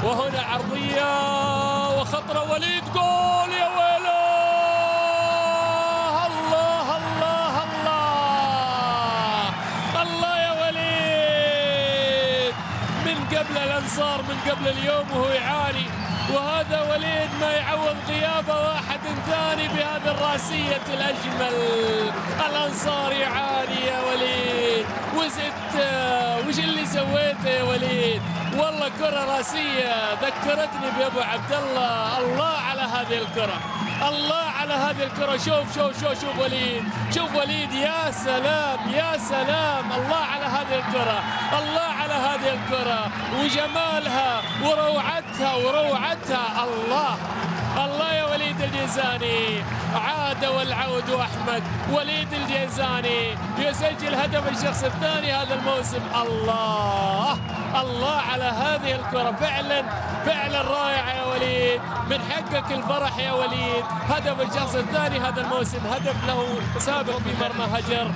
وهنا عرضية وخطرة، وليد جول يا ويله. الله الله الله الله يا وليد، من قبل الأنصار، من قبل اليوم وهو يعاني، وهذا وليد ما يعوض غيابه واحد ثاني بهذه الراسية الأجمل. الأنصار يعاني يا وليد، وزدت وش اللي سويته يا وليد؟ والله كرة راسية ذكرتني بأبو عبد الله. الله على هذه الكرة، الله على هذه الكرة. شوف شوف شوف شوف وليد، شوف وليد، يا سلام يا سلام. الله على هذه الكرة، الله على هذه الكرة وجمالها وروعتها وروعتها. الله الله يا وليد الجيزاني، عاد والعود أحمد. وليد الجيزاني يسجل هدف الشخص الثاني هذا الموسم. الله الله على هذه الكرة، فعلا فعلا رائعة يا وليد، من حقك الفرح يا وليد. هدف الشخص الثاني هذا الموسم، هدف له سابق في مرمى هجر.